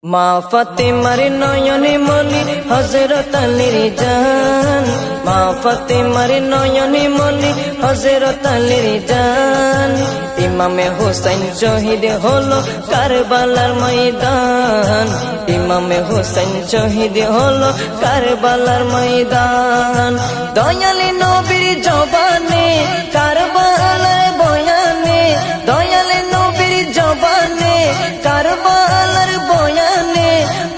মা ফাতেমার নয়নে মনি হযরত আলীর জান, মা ফাতেমার নয়নে মনি হযরত আলীর জান। ইমামে হোসেন শহীদ হলো কারবালার ময়দান, ইমামে হোসেন শহীদ হলো কারবালার ময়দান। দয়ালে নবীর জবানে কারবালার বয়ানে, দয়ালে নবীর জবানে কারবালার বয়ানে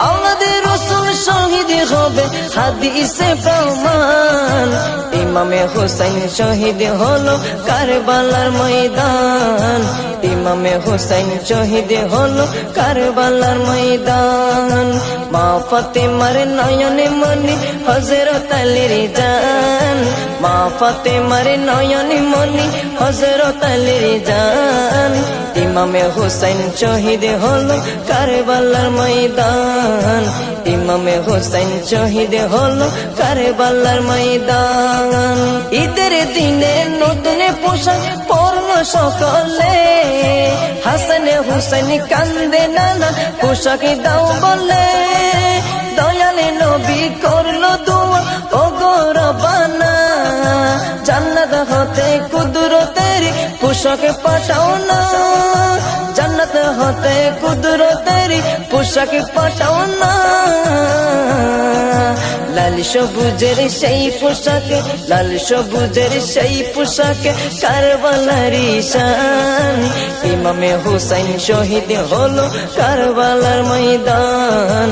আওলাদে রাসূল শহীদ হবে হাদিসে প্রমাণ। ইমামে হোসেন শহীদ হলো কারবালার ময়দান, ইমামে হোসেন শহীদ হলো কারবালার ময়দান। মা ফাতেমার নয়নে মনি হযরত আলীর জান, মা ফাতেমার নয়নে মনি হযরত আলীর জান। ইমামে হোসেন শহীদ হলো কারবালার ময়দান, ইমামে হোসেন শহীদ হলো কারবালার ময়দান। ঈদের দিনে নতুন পোশাক পরলো সকলে, হাসান হুসেন কান্দে নানা পোশাক দাও বলে। দয়ালে নবী করলো দোয়া ও গো রব্বানা, জান্নাত হতে কুদরতের পোশাক পাঠাও না, জান্নাত হতে কুদরতের পোশাক পাঠাও না। লাল সবুজের সেই পোশাকে, লাল সবুজের সেই পোশাকে কারবালার শান। ইমামে হোসেন শহীদ হলো কারবালার ময়দান,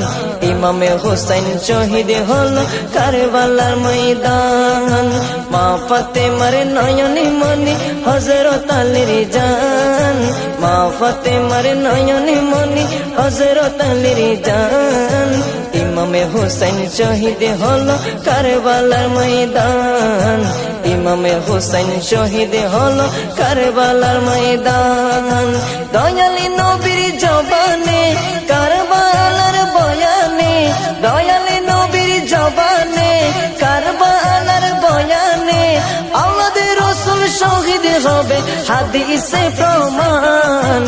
ইমামে হোসেন শহীদ হলো কারবালার ময়দান। মা ফাতেমার নয়নে মনি হযরত আলীর জান, মা ফাতেমার নয়নে মনি হযরত আলীর জান। ইমামে হোসেন শহীদ হলো কারবালার ময়দান, ইমামে হোসেন শহীদ হলো কারবালার ময়দান। দয়ালি নবীর জবানে কারবালার বয়ানে, দয়ালি নবীর জবানে কারবালার বয়ানে আওলাদে রাসূল শহীদ হবে হাদিসে প্রমাণ।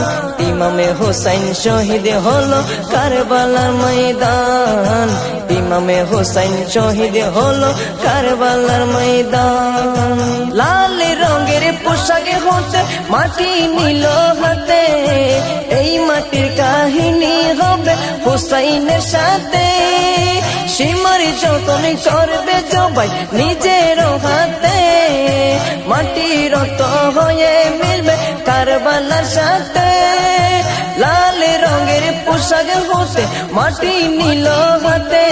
ইমামে হোসেন শহীদ হলো কারবালার ময়দান, ইমামে হোসেন শহীদ হলো কারবালার ময়দান। লাল রঙের পোশাকে হতে মাটি নিল হাতে, এই মাটির কাহিনী হবে হুসাইনের সাথে। সীমার যতন করবে জবাই নিজের হাতে, মাটি রত হয়ে মিলবে কারবালার সাথে। লাল রঙের পোশাক হতে মাটি নিল হাতে,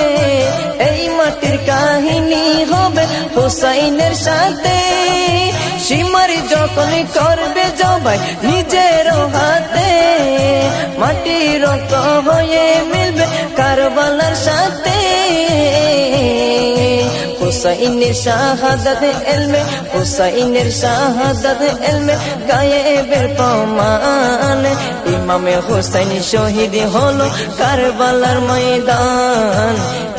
এই মাটির কাহিনী হবে হুসাইনের সাথে। সীমার যতন করবে জবাই নিজের হাতে, মাটি রত হয়ে মিলবে কারবালার সাথে। হুসাইনের শাহাদাত ইলমে, হুসাইনের শাহাদাত ইলমে গায়েবের প্রমাণ। ইমামে হোসেন শহীদ হলো কারবালার ময়দান,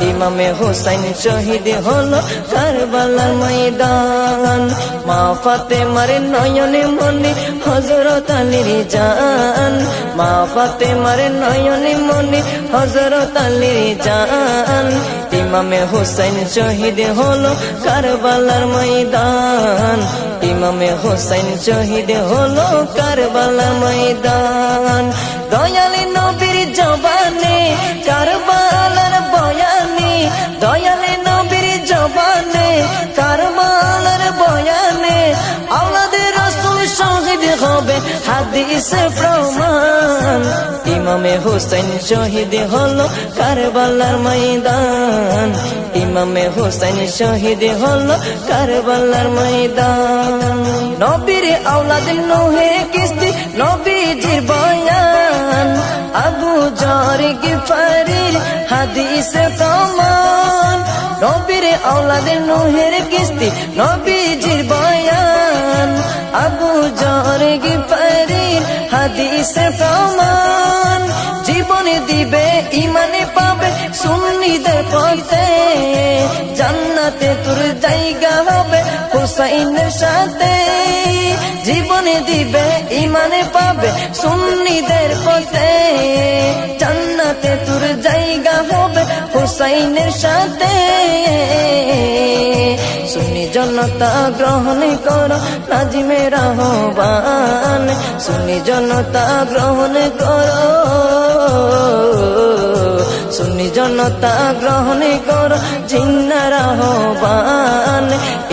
ইমামে হোসেন শহীদ হলো কারবালার ময়দান। মা ফাতেমার নয়নে মনি হযরত আলীর জান, মা ফাতেমার নয়নে মনি হযরত আলীর জান। ইমামে হোসেন শহীদ হলো কারবালার ময়দান, ইমামে হোসেন শহীদ হলো কারবালার ময়দান। দয়ালে নবীর জবানে কারবালার বয়ানে, দয়ালে নবীর জবানে কারবালার বয়ানে আওলাদে রাসূল শহীদ হবে হাদিসে প্রমাণ। ইমামে হোসেন শহীদ হলো কারবালার ময়দান, ইমামে হোসেন শহীদ হলো কারবালার ময়দান। নবীর আওলাদ নূহে কিস্তি নবীজির বয়ান, আবু যর গিফারির হাদিসে প্রমাণ। নবীর আওলাদ নূহের কিস্তি নবীজির বয়ান, আবু যর গিফারির হাদিসে প্রমাণ। জীবনে দিবে ইমানে পাবে সুন্নিদের পথে, জান্নাতে তোর জায়গা হবে হুসাইনের সাথে। জীবনে দিবে ইমানে পাবে সুন্নিদের পথে, জান্নাতে তোর হুসাইনের সাথে সুন্নি জনতা গ্রহণ করো নাজিমের আহ্বান সুন্নি জনতা গ্রহণ করো সুন্নি জনতা গ্রহণ করো জিন্নার আহ্বান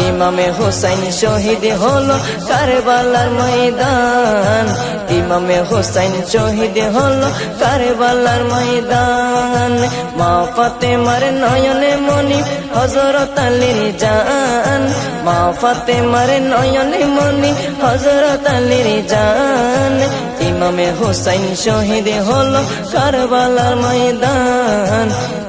ইমামে হুসাইন শহীদ হলো কারবালার ময়দান ইমামে হুসাইন শহীদ হলো কারবালার ময়দান মা ফাতেমার নয়নে মনি হযরত আলীর জান মা ফাতেমার নয়নে মনি হযরত আলীর জান ইমামে হুসাইন শহীদ হলো কারবালার ময়দান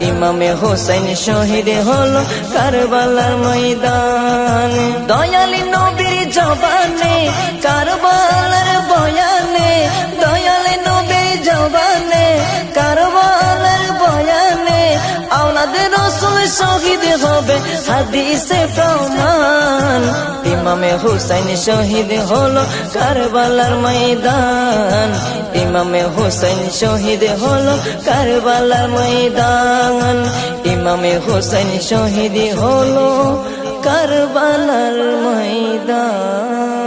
ইমামে হুসাইন শহীদ হলো কারবালার ময়দান দয়ালি নবীর জবানে কারবালার বয়ানে দয়ালি নবীর জবানে কারবালার বয়ানে আওলাদে রাসূল শহীদ হবে হাদিসে প্রমাণ ইমামে হুসাইন শহীদ হলো কারবালার ময়দান ইমামে হুসাইন শহীদ হলো কারবালার ময়দান ইমামে হুসাইন শহীদ হলো কারবালার ময়দান।